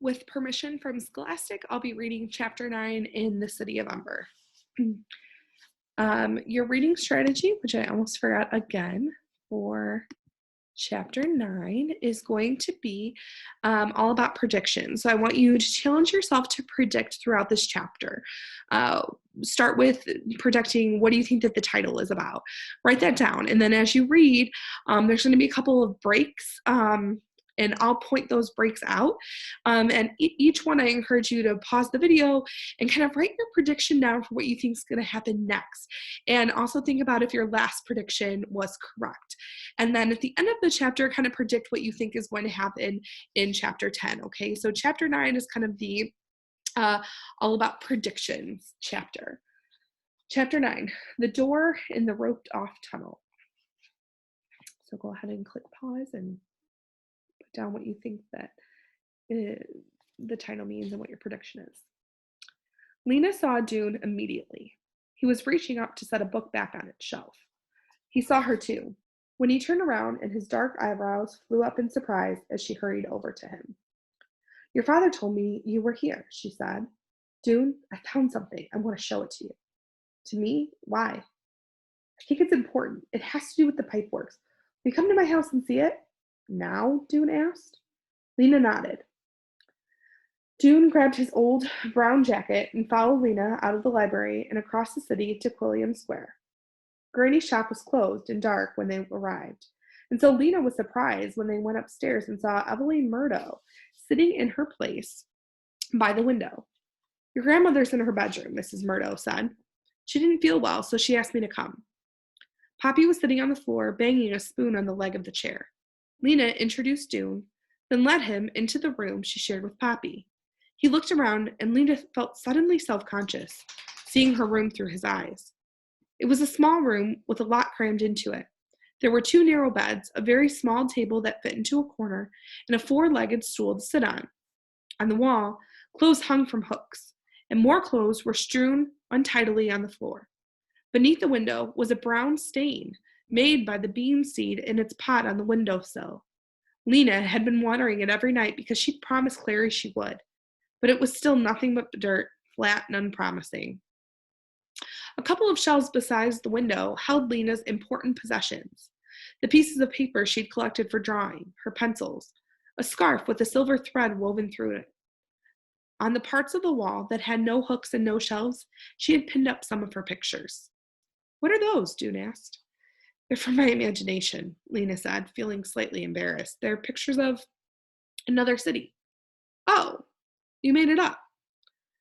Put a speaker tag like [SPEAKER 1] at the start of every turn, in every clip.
[SPEAKER 1] With permission from Scholastic, I'll be reading Chapter 9 in the City of Ember. Your reading strategy, which I almost forgot again, for Chapter 9 is going to be all about prediction. So I want you to challenge yourself to predict throughout this chapter. Start with predicting what do you think that the title is about. Write that down. And then as you read, there's going to be a couple of breaks. And I'll point those breaks out. And each one, I encourage you to pause the video and kind of write your prediction down for what you think is going to happen next. And also think about if your last prediction was correct. And then at the end of the chapter, kind of predict what you think is going to happen in chapter 10, okay? So chapter 9 is kind of the all about predictions chapter. Chapter 9, the door in the roped off tunnel. So go ahead and click pause and put down what you think that the title means and what your prediction is. Lena saw Dune immediately. He was reaching up to set a book back on its shelf. He saw her too, when he turned around and his dark eyebrows flew up in surprise as she hurried over to him. Your father told me you were here, she said. Dune, I found something. I want to show it to you. To me? Why? I think it's important. It has to do with the pipeworks. Will you come to my house and see it? Now? Dune asked. Lena nodded. Dune grabbed his old brown jacket and followed Lena out of the library and across the city to Quilliam Square. Granny's shop was closed and dark when they arrived, and so Lena was surprised when they went upstairs and saw Eveline Murdo sitting in her place by the window. Your grandmother's in her bedroom, Mrs. Murdo said. She didn't feel well, so she asked me to come. Poppy was sitting on the floor, banging a spoon on the leg of the chair. Lena introduced Dune, then led him into the room she shared with Poppy. He looked around, and Lena felt suddenly self-conscious, seeing her room through his eyes. It was a small room with a lot crammed into it. There were 2 narrow beds, a very small table that fit into a corner, and a 4-legged stool to sit on. On the wall, clothes hung from hooks, and more clothes were strewn untidily on the floor. Beneath the window was a brown stain made by the bean seed in its pot on the windowsill. Lena had been watering it every night because she'd promised Clary she would, but it was still nothing but dirt, flat and unpromising. A couple of shelves beside the window held Lena's important possessions. The pieces of paper she'd collected for drawing, her pencils, a scarf with a silver thread woven through it. On the parts of the wall that had no hooks and no shelves, she had pinned up some of her pictures. What are those? Dune asked. They're from my imagination, Lena said, feeling slightly embarrassed. They're pictures of another city. Oh, you made it up.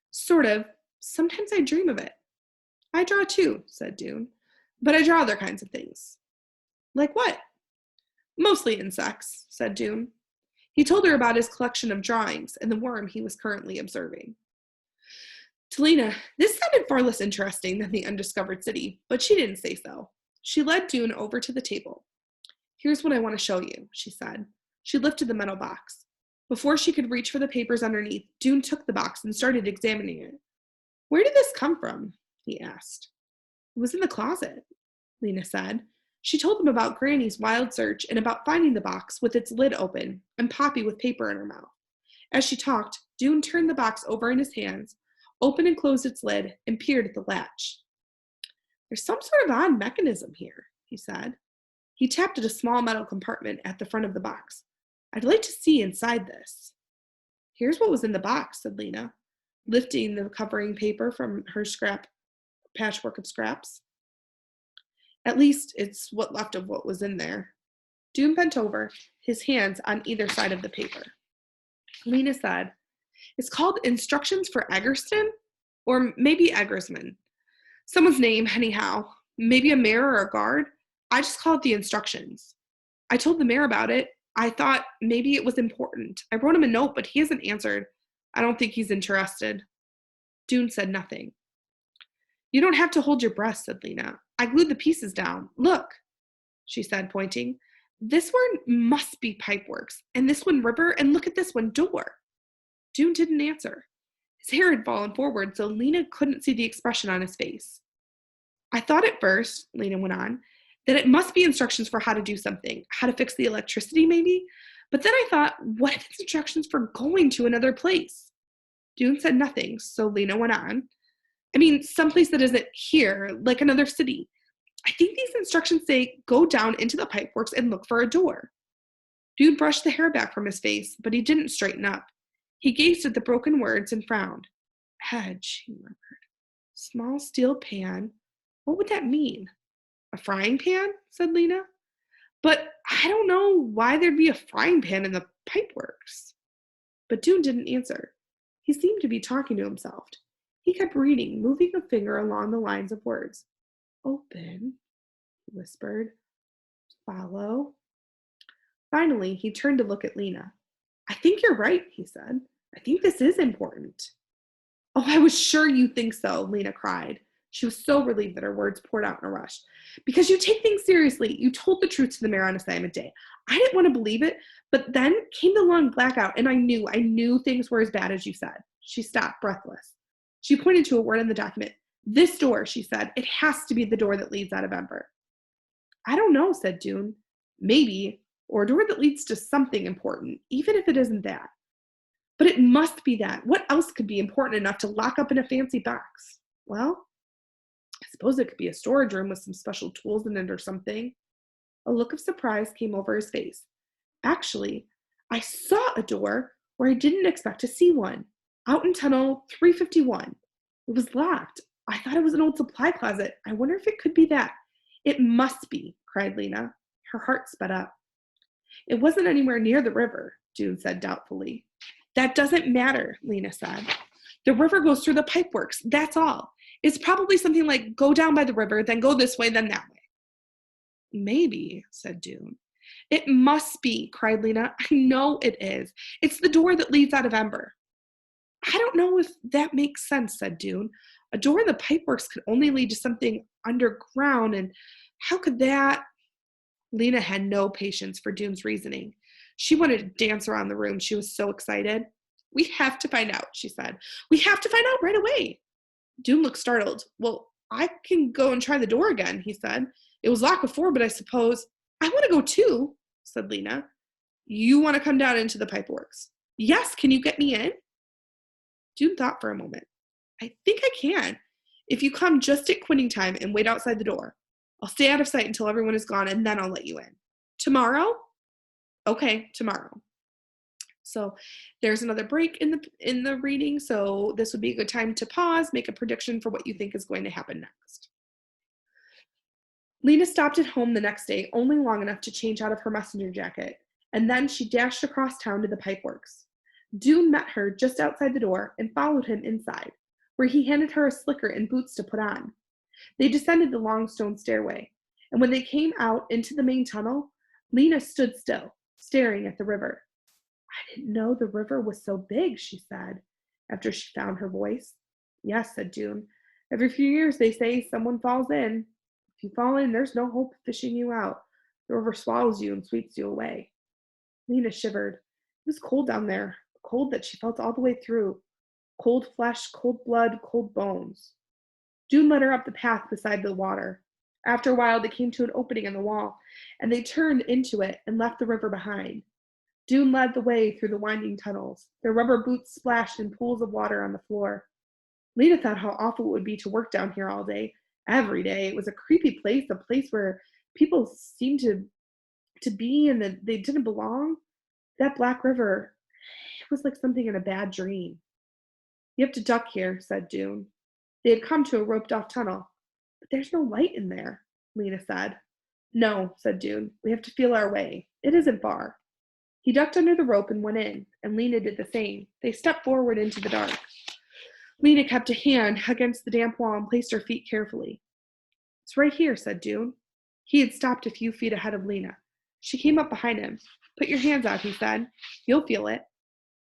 [SPEAKER 1] Sort of. Sometimes I dream of it. I draw too, said Dune, but I draw other kinds of things. Like what? Mostly insects, said Dune. He told her about his collection of drawings and the worm he was currently observing. To Lena, this sounded far less interesting than the undiscovered city, but she didn't say so. She led Dune over to the table. Here's what I want to show you, she said. She lifted the metal box. Before she could reach for the papers underneath, Dune took the box and started examining it. Where did this come from? He asked. It was in the closet, Lena said. She told him about Granny's wild search and about finding the box with its lid open and Poppy with paper in her mouth. As she talked, Dune turned the box over in his hands, opened and closed its lid, and peered at the latch. There's some sort of odd mechanism here, he said. He tapped at a small metal compartment at the front of the box. I'd like to see inside this. Here's what was in the box, said Lena, lifting the covering paper from her patchwork of scraps. At least it's what left of what was in there. Dune bent over, his hands on either side of the paper. Lena said, it's called Instructions for Eggerston? Or maybe Eggersman. Someone's name, anyhow. Maybe a mayor or a guard. I just call it the instructions. I told the mayor about it. I thought maybe it was important. I wrote him a note, but he hasn't answered. I don't think he's interested. Dune said nothing. You don't have to hold your breath, said Lena. I glued the pieces down. Look, she said, pointing. This one must be pipeworks, and this one river, and look at this one, door. Dune didn't answer. His hair had fallen forward, so Lena couldn't see the expression on his face. I thought at first, Lena went on, that it must be instructions for how to do something, how to fix the electricity maybe, But then I thought, what if it's instructions for going to another place? Dune said nothing, so Lena went on. I mean, someplace that isn't here, like another city. I think these instructions say go down into the pipeworks and look for a door. Dude brushed the hair back from his face, but he didn't straighten up. He gazed at the broken words and frowned. Hedge, he murmured. Small steel pan. What would that mean? A frying pan? Said Lena. But I don't know why there'd be a frying pan in the pipeworks. But Dune didn't answer. He seemed to be talking to himself. He kept reading, moving a finger along the lines of words. Open, he whispered. Follow. Finally, he turned to look at Lena. I think you're right, he said. I think this is important. Oh, I was sure you think so, Lena cried. She was so relieved that her words poured out in a rush. Because you take things seriously. You told the truth to the mayor on assignment day. I didn't want to believe it, but then came the long blackout, and I knew things were as bad as you said. She stopped, breathless. She pointed to a word in the document. This door, she said. It has to be the door that leads out of Ember. I don't know, said Dune. Maybe, or a door that leads to something important, even if it isn't that. But it must be that. What else could be important enough to lock up in a fancy box? Well, I suppose it could be a storage room with some special tools in it or something. A look of surprise came over his face. Actually, I saw a door where I didn't expect to see one. Out in tunnel 351. It was locked. I thought it was an old supply closet. I wonder if it could be that. It must be, cried Lena. Her heart sped up. It wasn't anywhere near the river, June said doubtfully. That doesn't matter, Lena said. The river goes through the pipeworks. That's all. It's probably something like go down by the river, then go this way, then that way. Maybe, said Dune. It must be, cried Lena. I know it is. It's the door that leads out of Ember. I don't know if that makes sense, said Dune. A door in the pipeworks could only lead to something underground, and how could that? Lena had no patience for Dune's reasoning. She wanted to dance around the room. She was so excited. We have to find out, she said. We have to find out right away. Dune looked startled. Well, I can go and try the door again, he said. It was locked before, but I suppose. I want to go too, said Lena. You want to come down into the pipeworks? Yes, can you get me in? Dune thought for a moment. I think I can. If you come just at quitting time and wait outside the door. I'll stay out of sight until everyone is gone, and then I'll let you in. Tomorrow? Okay, tomorrow. So there's another break in the reading, so this would be a good time to pause, make a prediction for what you think is going to happen next. Lena stopped at home the next day, only long enough to change out of her messenger jacket, and then she dashed across town to the pipeworks. Dune met her just outside the door and followed him inside, where he handed her a slicker and boots to put on. They descended the long stone stairway, and when they came out into the main tunnel, Lena stood still, staring at the river. I didn't know the river was so big, she said, after she found her voice. Yes, said June. Every few years they say someone falls in. If you fall in, there's no hope of fishing you out. The river swallows you and sweeps you away. Lena shivered. It was cold down there, cold that she felt all the way through. Cold flesh, cold blood, cold bones. June led her up the path beside the water. After a while, they came to an opening in the wall, and they turned into it and left the river behind. June led the way through the winding tunnels. Their rubber boots splashed in pools of water on the floor. Lena thought how awful it would be to work down here all day, every day. It was a creepy place, a place where people seemed to be and that they didn't belong. That black river, it was like something in a bad dream. You have to duck here, said June. They had come to a roped-off tunnel. But there's no light in there, Lena said. No, said June. We have to feel our way. It isn't far. He ducked under the rope and went in, and Lena did the same. They stepped forward into the dark. Lena kept a hand against the damp wall and placed her feet carefully. It's right here, said June. He had stopped a few feet ahead of Lena. She came up behind him. Put your hands out, he said. You'll feel it.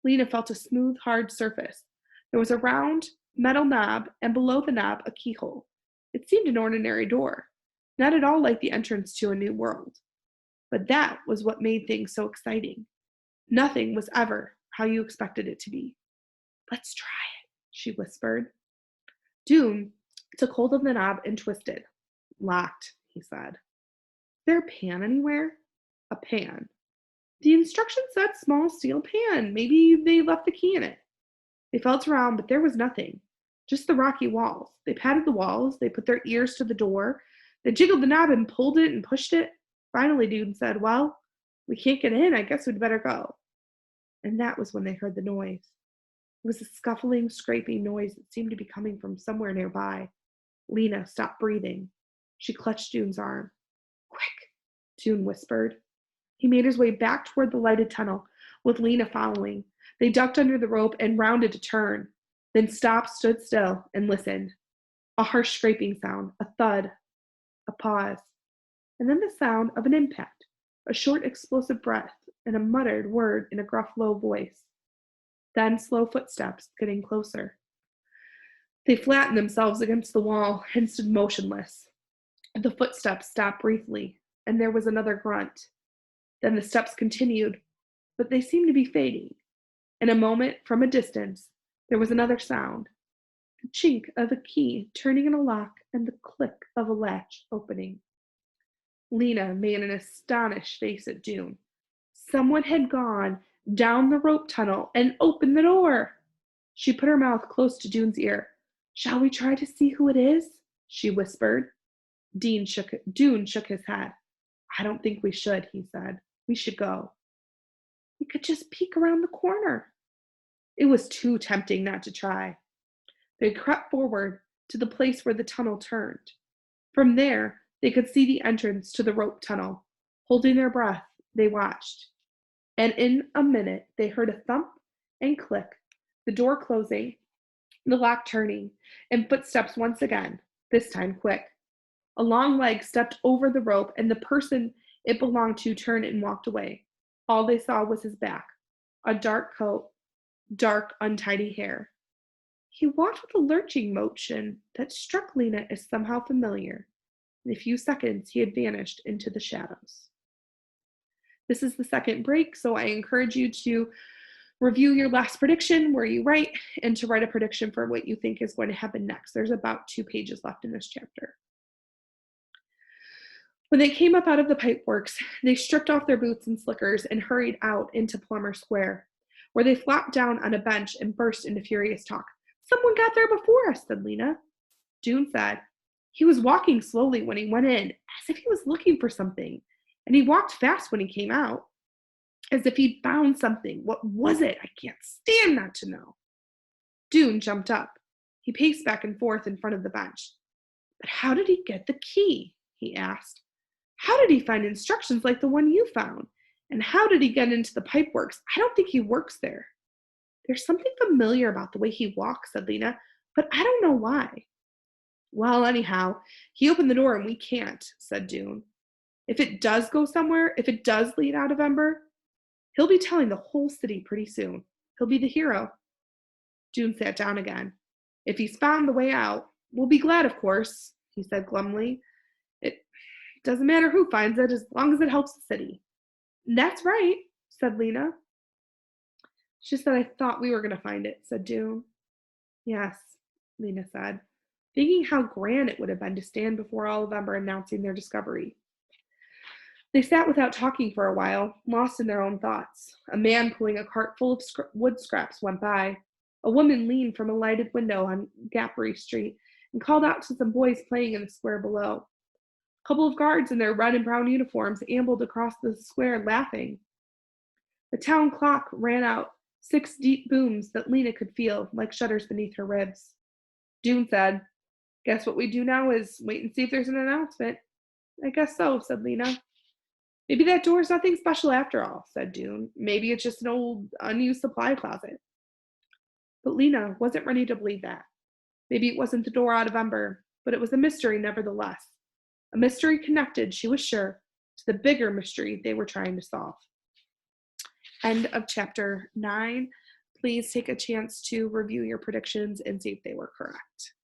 [SPEAKER 1] Lena felt a smooth, hard surface. There was a round, metal knob, and below the knob, a keyhole. It seemed an ordinary door, not at all like the entrance to a new world. But that was what made things so exciting. Nothing was ever how you expected it to be. Let's try it, she whispered. Dune took hold of the knob and twisted. Locked, he said. Is there a pan anywhere? A pan. The instructions said small steel pan. Maybe they left the key in it. They felt around, but there was nothing. Just the rocky walls. They patted the walls. They put their ears to the door. They jiggled the knob and pulled it and pushed it. Finally, Dude said, "Well, we can't get in. I guess we'd better go." And that was when they heard the noise. It was a scuffling, scraping noise that seemed to be coming from somewhere nearby. Lena stopped breathing. She clutched Dune's arm. "Quick," Dune whispered. He made his way back toward the lighted tunnel, with Lena following. They ducked under the rope and rounded to turn, then stopped, stood still, and listened. A harsh scraping sound, a thud, a pause, and then the sound of an impact, a short explosive breath, and a muttered word in a gruff, low voice. Then slow footsteps, getting closer. They flattened themselves against the wall and stood motionless. The footsteps stopped briefly, and there was another grunt. Then the steps continued, but they seemed to be fading. In a moment, from a distance, there was another sound, the chink of a key turning in a lock and the click of a latch opening. Lena made an astonished face at Dune. Someone had gone down the rope tunnel and opened the door. She put her mouth close to Dune's ear. "Shall we try to see who it is?" she whispered. Dune shook his head. "I don't think we should," he said. "We should go. We could just peek around the corner." It was too tempting not to try. They crept forward to the place where the tunnel turned. From there, they could see the entrance to the rope tunnel. Holding their breath, they watched. And in a minute, they heard a thump and click, the door closing, the lock turning, and footsteps once again, this time quick. A long leg stepped over the rope, and the person it belonged to turned and walked away. All they saw was his back, a dark coat, dark, untidy hair. He walked with a lurching motion that struck Lena as somehow familiar. In a few seconds, he had vanished into the shadows. This is the second break, so I encourage you to review your last prediction, where you write, and to write a prediction for what you think is going to happen next. There's about 2 pages left in this chapter. When they came up out of the pipeworks, they stripped off their boots and slickers and hurried out into Plummer Square, where they flopped down on a bench and burst into furious talk. "Someone got there before us," said Lena. Dune said, "He was walking slowly when he went in, as if he was looking for something, and he walked fast when he came out, as if he'd found something. What was it? I can't stand not to know." Dune jumped up. He paced back and forth in front of the bench. "But how did he get the key?" he asked. "How did he find instructions like the one you found? And how did he get into the pipeworks? I don't think he works there." "There's something familiar about the way he walks," said Lena, "but I don't know why." "Well, anyhow, he opened the door and we can't," said Dune. "If it does go somewhere, if it does lead out of Ember, he'll be telling the whole city pretty soon. He'll be the hero." Dune sat down again. "If he's found the way out, we'll be glad, of course," he said glumly. "It doesn't matter who finds it, as long as it helps the city." "That's right," said Lena. "It's just that I thought we were going to find it," said Dune. "Yes," Lena said, thinking how grand it would have been to stand before all of Ember announcing their discovery. They sat without talking for a while, lost in their own thoughts. A man pulling a cart full of wood scraps went by. A woman leaned from a lighted window on Gappery Street and called out to some boys playing in the square below. A couple of guards in their red and brown uniforms ambled across the square laughing. The town clock ran out 6 deep booms that Lena could feel like shudders beneath her ribs. Dune said, "Guess what we do now is wait and see if there's an announcement." "I guess so," said Lena. "Maybe that door's nothing special after all," said Dune. "Maybe it's just an old, unused supply closet." But Lena wasn't ready to believe that. Maybe it wasn't the door out of Ember, but it was a mystery nevertheless. A mystery connected, she was sure, to the bigger mystery they were trying to solve. End of chapter 9. Please take a chance to review your predictions and see if they were correct.